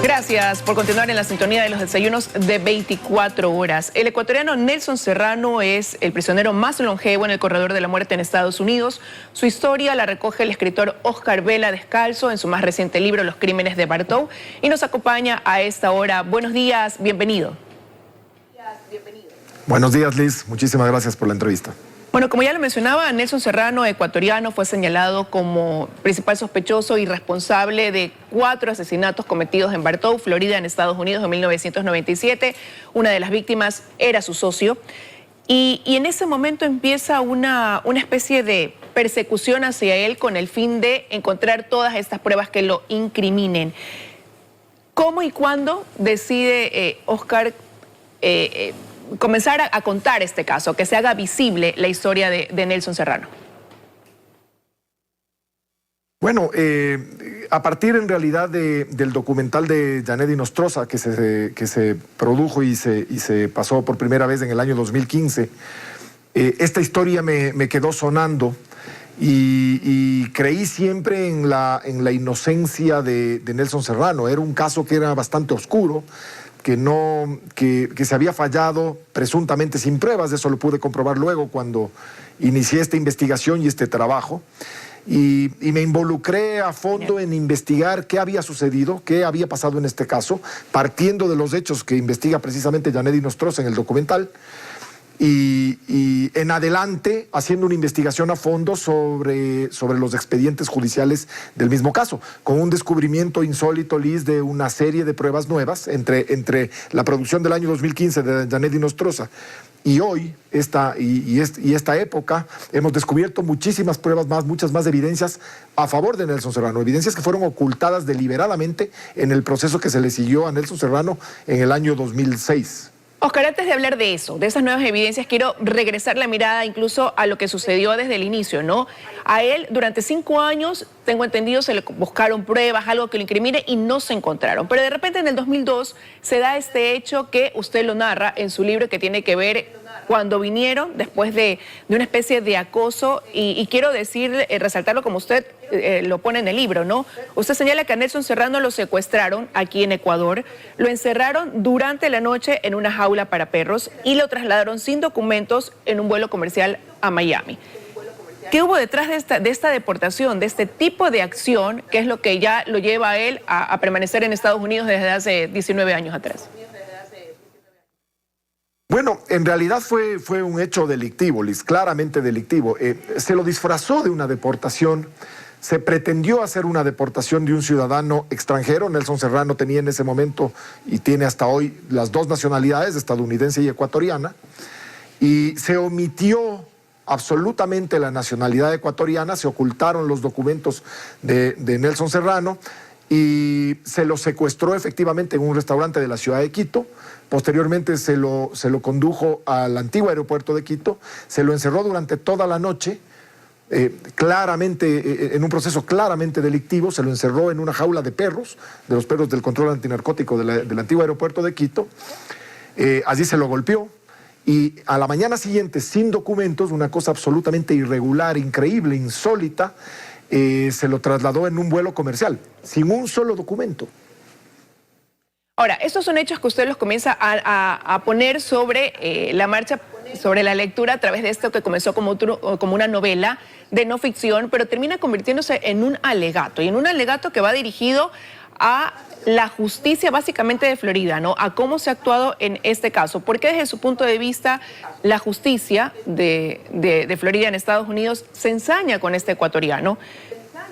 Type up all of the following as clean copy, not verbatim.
Gracias por continuar en la sintonía de los desayunos de 24 horas. El ecuatoriano Nelson Serrano es el prisionero más longevo en el corredor de la muerte en Estados Unidos. Su historia la recoge el escritor Oscar Vela Descalzo en su más reciente libro Los crímenes de Bartow y nos acompaña a esta hora. Buenos días, bienvenido. Buenos días, Liz. Muchísimas gracias por la entrevista. Bueno, como ya lo mencionaba, Nelson Serrano, ecuatoriano, fue señalado como principal sospechoso y responsable de 4 asesinatos cometidos en Bartow, Florida, en Estados Unidos, en 1997. Una de las víctimas era su socio. Y en ese momento empieza una especie de persecución hacia él con el fin de encontrar todas estas pruebas que lo incriminen. ¿Cómo y cuándo decide Oscar comenzar a contar este caso, que se haga visible la historia de Nelson Serrano? Bueno, a partir en realidad del documental de Yanedi Nostroza que se produjo y se pasó por primera vez en el año 2015, esta historia me quedó sonando y creí siempre en la inocencia de Nelson Serrano. Era un caso que era bastante oscuro, que se había fallado presuntamente sin pruebas. Eso lo pude comprobar luego cuando inicié esta investigación y este trabajo. Y me involucré a fondo en investigar qué había sucedido, qué había pasado en este caso, partiendo de los hechos que investiga precisamente Yanedi Nostroza en el documental. Y en adelante haciendo una investigación a fondo sobre los expedientes judiciales del mismo caso, con un descubrimiento insólito, Liz, de una serie de pruebas nuevas entre la producción del año 2015 de Yanedi Nostroza y hoy, esta época, hemos descubierto muchísimas pruebas más, muchas más evidencias a favor de Nelson Serrano, evidencias que fueron ocultadas deliberadamente en el proceso que se le siguió a Nelson Serrano en el año 2006. Oscar, antes de hablar de eso, de esas nuevas evidencias, quiero regresar la mirada incluso a lo que sucedió desde el inicio, ¿no? A él durante 5 años, tengo entendido, se le buscaron pruebas, algo que lo incrimine y no se encontraron. Pero de repente en el 2002 se da este hecho que usted lo narra en su libro, que tiene que ver cuando vinieron después de una especie de acoso y quiero decir, resaltarlo como usted lo pone en el libro, ¿no? Usted señala que a Nelson Serrano lo secuestraron aquí en Ecuador, lo encerraron durante la noche en una jaula para perros y lo trasladaron sin documentos en un vuelo comercial a Miami. ¿Qué hubo detrás de esta deportación, de este tipo de acción, que es lo que ya lo lleva a él a permanecer en Estados Unidos desde hace 19 años atrás? Bueno, en realidad fue un hecho delictivo, Liz, claramente delictivo. Se lo disfrazó de una deportación, se pretendió hacer una deportación de un ciudadano extranjero. Nelson Serrano tenía en ese momento y tiene hasta hoy las 2 nacionalidades, estadounidense y ecuatoriana, y se omitió absolutamente la nacionalidad ecuatoriana, se ocultaron los documentos de Nelson Serrano y se lo secuestró efectivamente en un restaurante de la ciudad de Quito. Posteriormente se lo condujo al antiguo aeropuerto de Quito, se lo encerró durante toda la noche, claramente, en un proceso claramente delictivo. Se lo encerró en una jaula de perros, de los perros del control antinarcótico del antiguo aeropuerto de Quito. Allí se lo golpeó y a la mañana siguiente, sin documentos, una cosa absolutamente irregular, increíble, insólita, se lo trasladó en un vuelo comercial, sin un solo documento. Ahora, estos son hechos que usted los comienza a poner sobre la marcha, sobre la lectura a través de esto que comenzó como una novela de no ficción, pero termina convirtiéndose en un alegato, y en un alegato que va dirigido a la justicia básicamente de Florida, ¿no? A cómo se ha actuado en este caso. Porque desde su punto de vista, la justicia de Florida en Estados Unidos se ensaña con este ecuatoriano,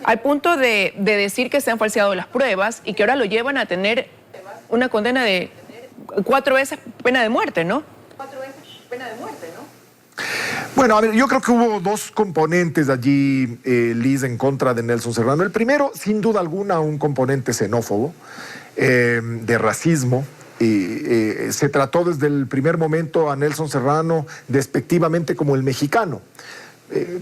al punto de decir que se han falseado las pruebas y que ahora lo llevan a tener una condena de 4 veces pena de muerte, ¿no? 4 veces pena de muerte, ¿no? Bueno, a ver, yo creo que hubo 2 componentes allí, Liz, en contra de Nelson Serrano. El primero, sin duda alguna, un componente xenófobo, de racismo. Se trató desde el primer momento a Nelson Serrano despectivamente como el mexicano.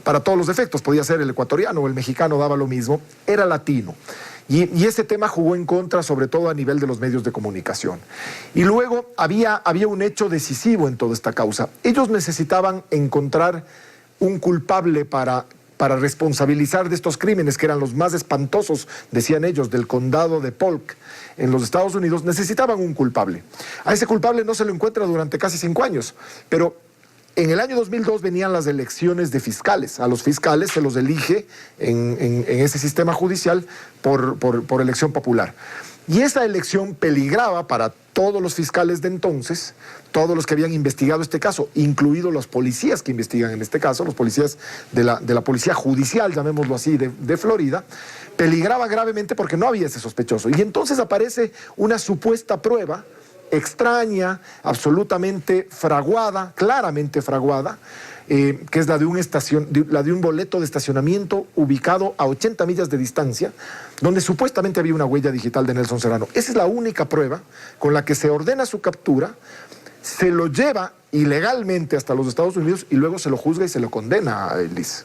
Para todos los efectos, podía ser el ecuatoriano o el mexicano, daba lo mismo, era latino. Y ese tema jugó en contra, sobre todo a nivel de los medios de comunicación. Y luego había un hecho decisivo en toda esta causa. Ellos necesitaban encontrar un culpable para para responsabilizar de estos crímenes, que eran los más espantosos, decían ellos, del condado de Polk en los Estados Unidos, necesitaban un culpable. A ese culpable no se lo encuentra durante casi 5 años, pero en el año 2002 venían las elecciones de fiscales. A los fiscales se los elige en ese sistema judicial por elección popular. Y esa elección peligraba para todos los fiscales de entonces, todos los que habían investigado este caso, incluidos los policías que investigan en este caso, los policías de la policía judicial, llamémoslo así, de Florida, peligraba gravemente porque no había ese sospechoso. Y entonces aparece una supuesta prueba extraña, absolutamente fraguada, claramente fraguada, que es la de un boleto de estacionamiento ubicado a 80 millas de distancia, donde supuestamente había una huella digital de Nelson Serrano. Esa es la única prueba con la que se ordena su captura, se lo lleva ilegalmente hasta los Estados Unidos y luego se lo juzga y se lo condena a Liz.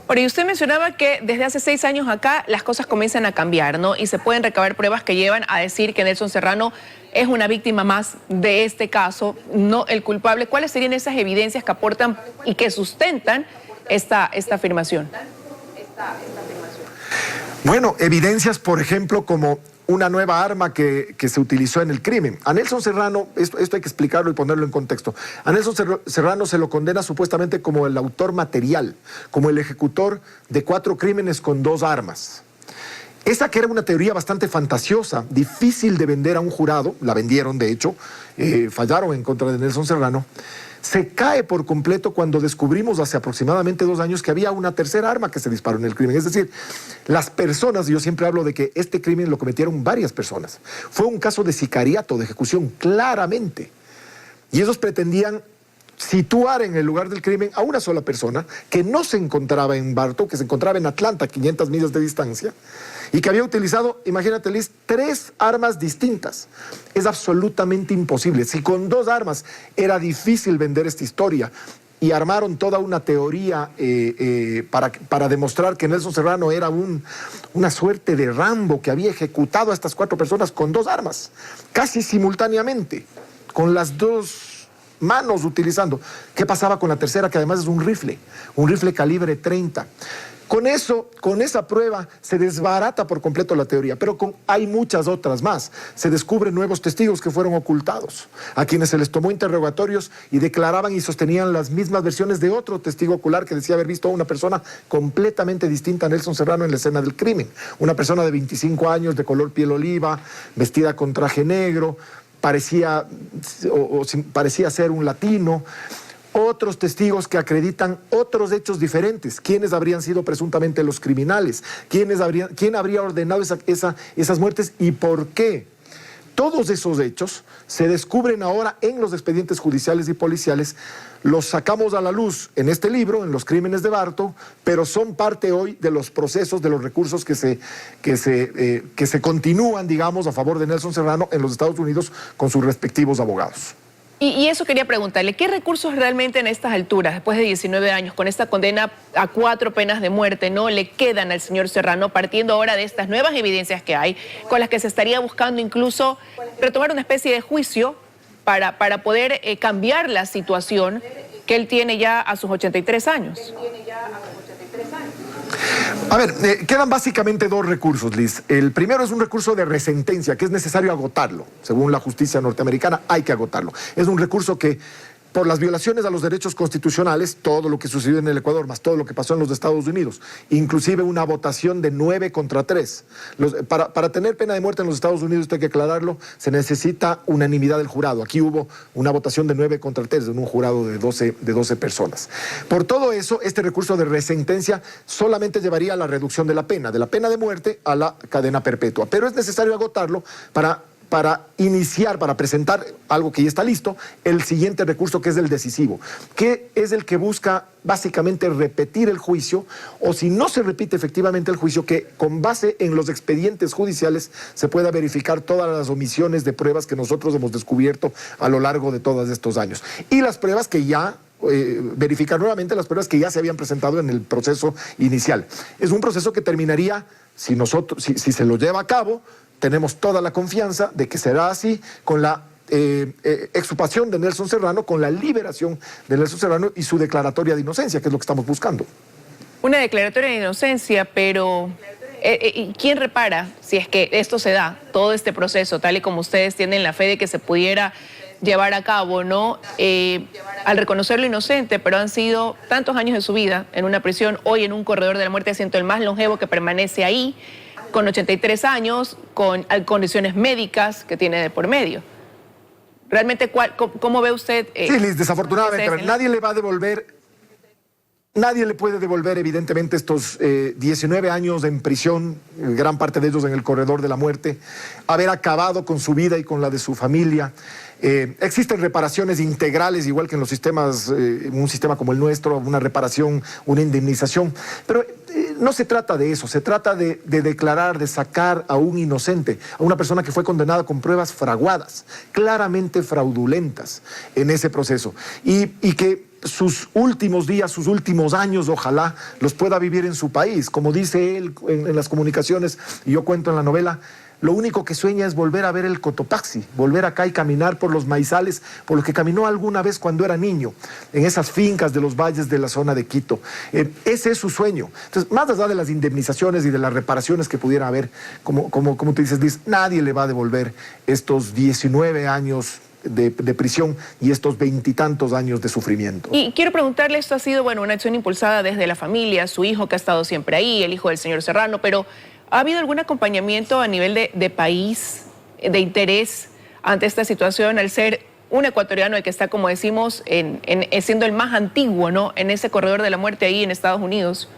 Ahora, y usted mencionaba que desde hace 6 años acá las cosas comienzan a cambiar, ¿no? Y se pueden recabar pruebas que llevan a decir que Nelson Serrano es una víctima más de este caso, no el culpable. ¿Cuáles serían esas evidencias que aportan y que sustentan esta afirmación? Bueno, evidencias, por ejemplo, como una nueva arma que se utilizó en el crimen. A Nelson Serrano, esto hay que explicarlo y ponerlo en contexto, a Nelson Serrano se lo condena supuestamente como el autor material, como el ejecutor de 4 crímenes con 2 armas. Esa que era una teoría bastante fantasiosa, difícil de vender a un jurado, la vendieron de hecho, fallaron en contra de Nelson Serrano, se cae por completo cuando descubrimos hace aproximadamente 2 años que había una tercera arma que se disparó en el crimen. Es decir, las personas, yo siempre hablo de que este crimen lo cometieron varias personas. Fue un caso de sicariato, de ejecución, claramente. Y ellos pretendían situar en el lugar del crimen a una sola persona que no se encontraba en Bartow, que se encontraba en Atlanta, 500 millas de distancia, y que había utilizado, imagínate Liz, 3 armas distintas. Es absolutamente imposible. Si con 2 armas era difícil vender esta historia y armaron toda una teoría para demostrar que Nelson Serrano era una suerte de Rambo que había ejecutado a estas 4 personas con 2 armas, casi simultáneamente, con las 2 manos utilizando. ¿Qué pasaba con la tercera, que además es un rifle calibre 30? Con esa prueba se desbarata por completo la teoría, pero hay muchas otras más. Se descubren nuevos testigos que fueron ocultados, a quienes se les tomó interrogatorios y declaraban y sostenían las mismas versiones de otro testigo ocular que decía haber visto a una persona completamente distinta a Nelson Serrano en la escena del crimen. Una persona de 25 años, de color piel oliva, vestida con traje negro, parecía ser un latino. Otros testigos que acreditan otros hechos diferentes. ¿Quiénes habrían sido presuntamente los criminales? ¿Quién habría ordenado esas muertes y por qué? Todos esos hechos se descubren ahora en los expedientes judiciales y policiales. Los sacamos a la luz en este libro, en Los Crímenes de Bartow, pero son parte hoy de los procesos, de los recursos que se continúan, digamos, a favor de Nelson Serrano en los Estados Unidos con sus respectivos abogados. Y eso quería preguntarle, ¿qué recursos realmente en estas alturas, después de 19 años, con esta condena a 4 penas de muerte, no le quedan al señor Serrano, partiendo ahora de estas nuevas evidencias que hay, con las que se estaría buscando incluso retomar una especie de juicio para poder cambiar la situación que él tiene ya a sus 83 años? A ver, quedan básicamente 2 recursos, Liz. El primero es un recurso de resentencia, que es necesario agotarlo. Según la justicia norteamericana, hay que agotarlo. Es un recurso que, por las violaciones a los derechos constitucionales, todo lo que sucedió en el Ecuador, más todo lo que pasó en los Estados Unidos, inclusive una votación de 9 contra 3. Para tener pena de muerte en los Estados Unidos, esto hay que aclararlo, se necesita unanimidad del jurado. Aquí hubo una votación de 9 contra 3 en un jurado de 12 personas. Por todo eso, este recurso de resentencia solamente llevaría a la reducción de la pena de muerte a la cadena perpetua. Pero es necesario agotarlo para iniciar, para presentar algo que ya está listo, el siguiente recurso, que es el decisivo, que es el que busca básicamente repetir el juicio, o si no se repite efectivamente el juicio, que con base en los expedientes judiciales se pueda verificar todas las omisiones de pruebas que nosotros hemos descubierto a lo largo de todos estos años. Y las pruebas que ya verificar nuevamente las pruebas que ya se habían presentado en el proceso inicial. Es un proceso que terminaría, si se lo lleva a cabo, tenemos toda la confianza de que será así, con la exculpación de Nelson Serrano, con la liberación de Nelson Serrano y su declaratoria de inocencia, que es lo que estamos buscando. una declaratoria de inocencia, pero ¿quién repara si es que esto se da, todo este proceso, tal y como ustedes tienen la fe de que se pudiera llevar a cabo, ¿no? Al reconocerlo inocente, pero han sido tantos años de su vida en una prisión, hoy en un corredor de la muerte, siento el más longevo que permanece ahí, con 83 años, con condiciones médicas que tiene de por medio. Realmente, ¿cómo ve usted? Sí, Liz, desafortunadamente, nadie le va a devolver. Nadie le puede devolver, evidentemente, estos 19 años en prisión, gran parte de ellos en el corredor de la muerte, haber acabado con su vida y con la de su familia. Existen reparaciones integrales, igual que en los sistemas, un sistema como el nuestro, una reparación, una indemnización, pero no se trata de eso, se trata de declarar, de sacar a un inocente, a una persona que fue condenada con pruebas fraguadas, claramente fraudulentas en ese proceso, y que sus últimos días, sus últimos años, ojalá los pueda vivir en su país. Como dice él en las comunicaciones, y yo cuento en la novela, lo único que sueña es volver a ver el Cotopaxi, volver acá y caminar por los maizales, por los que caminó alguna vez cuando era niño, en esas fincas de los valles de la zona de Quito. Ese es su sueño. Entonces, más allá de las indemnizaciones y de las reparaciones que pudiera haber, como tú dices, Liz, nadie le va a devolver estos 19 años de prisión y estos 20 y tantos años de sufrimiento. Y quiero preguntarle, esto ha sido, bueno, una acción impulsada desde la familia, su hijo que ha estado siempre ahí, el hijo del señor Serrano, pero ¿ha habido algún acompañamiento a nivel de país, de interés ante esta situación, al ser un ecuatoriano el que está, como decimos, siendo el más antiguo, ¿no?, en ese corredor de la muerte ahí en Estados Unidos?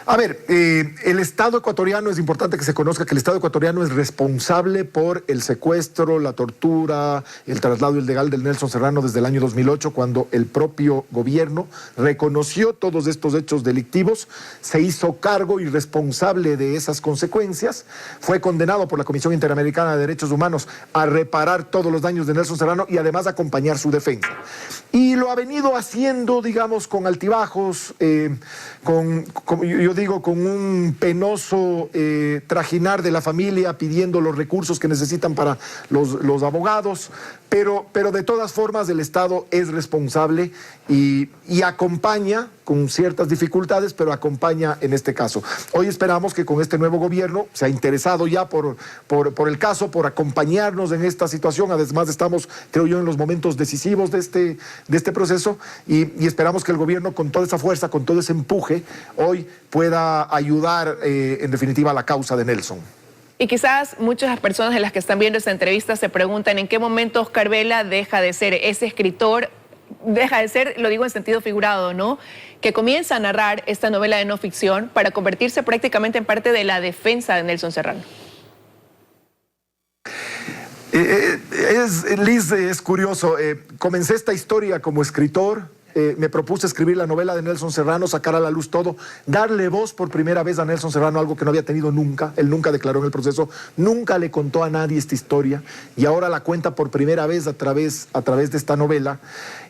A ver, el Estado ecuatoriano, es importante que se conozca que el Estado ecuatoriano es responsable por el secuestro, la tortura, el traslado ilegal del Nelson Serrano desde el año 2008, cuando el propio gobierno reconoció todos estos hechos delictivos, se hizo cargo y responsable de esas consecuencias, fue condenado por la Comisión Interamericana de Derechos Humanos a reparar todos los daños de Nelson Serrano y además acompañar su defensa. Y lo ha venido haciendo, digamos, con altibajos, con un penoso trajinar de la familia pidiendo los recursos que necesitan para los abogados, pero de todas formas el Estado es responsable y acompaña con ciertas dificultades, pero acompaña en este caso. Hoy esperamos que con este nuevo gobierno se ha interesado ya por el caso, por acompañarnos en esta situación. Además estamos, creo yo, en los momentos decisivos de este proceso y esperamos que el gobierno, con toda esa fuerza, con todo ese empuje, hoy pueda ayudar en definitiva a la causa de Nelson. Y quizás muchas personas de las que están viendo esta entrevista se preguntan en qué momento Oscar Vela deja de ser ese escritor, deja de ser, lo digo en sentido figurado, ¿no?, que comienza a narrar esta novela de no ficción para convertirse prácticamente en parte de la defensa de Nelson Serrano. Liz, es curioso. Comencé esta historia como escritor. Me propuse escribir la novela de Nelson Serrano, sacar a la luz todo, darle voz por primera vez a Nelson Serrano, algo que no había tenido nunca. Él nunca declaró en el proceso, nunca le contó a nadie esta historia y ahora la cuenta por primera vez a través de esta novela.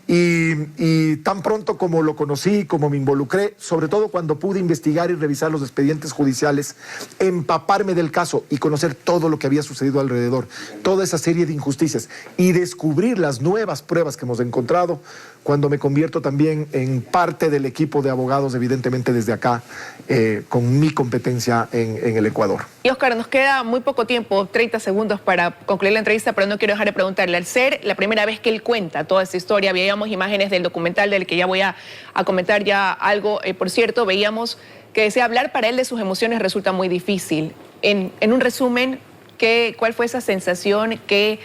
Y tan pronto como lo conocí, como me involucré, sobre todo cuando pude investigar y revisar los expedientes judiciales, empaparme del caso y conocer todo lo que había sucedido alrededor, toda esa serie de injusticias y descubrir las nuevas pruebas que hemos encontrado, cuando me convierto también en parte del equipo de abogados, evidentemente desde acá, con mi competencia en el Ecuador. Y Oscar, nos queda muy poco tiempo, 30 segundos para concluir la entrevista, pero no quiero dejar de preguntarle, al ser la primera vez que él cuenta toda esta historia, veíamos imágenes del documental del que ya voy a comentar ya algo, por cierto, veíamos que decía hablar para él de sus emociones resulta muy difícil. En un resumen, ¿cuál fue esa sensación? ¿Qué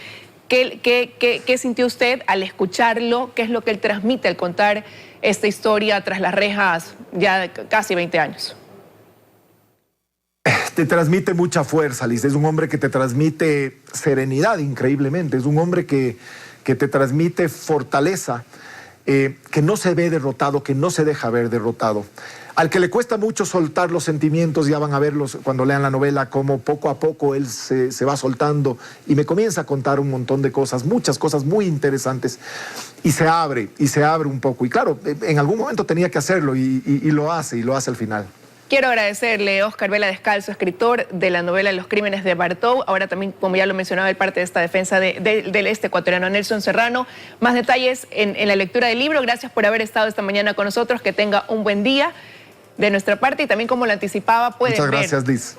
sintió usted al escucharlo? ¿Qué es lo que él transmite al contar esta historia tras las rejas ya de casi 20 años? Te transmite mucha fuerza, Liz. Es un hombre que te transmite serenidad increíblemente. Es un hombre que te transmite fortaleza, que no se ve derrotado, que no se deja ver derrotado. Al que le cuesta mucho soltar los sentimientos, ya van a verlos cuando lean la novela, cómo poco a poco él se va soltando y me comienza a contar un montón de cosas, muchas cosas muy interesantes, y se abre un poco. Y claro, en algún momento tenía que hacerlo y lo hace al final. Quiero agradecerle a Oscar Vela Descalzo, escritor de la novela Los Crímenes de Bartow. Ahora también, como ya lo mencionaba, el parte de esta defensa del ecuatoriano Nelson Serrano. Más detalles en la lectura del libro. Gracias por haber estado esta mañana con nosotros. Que tenga un buen día de nuestra parte y también, como lo anticipaba, pueden ver. Muchas gracias, Liz.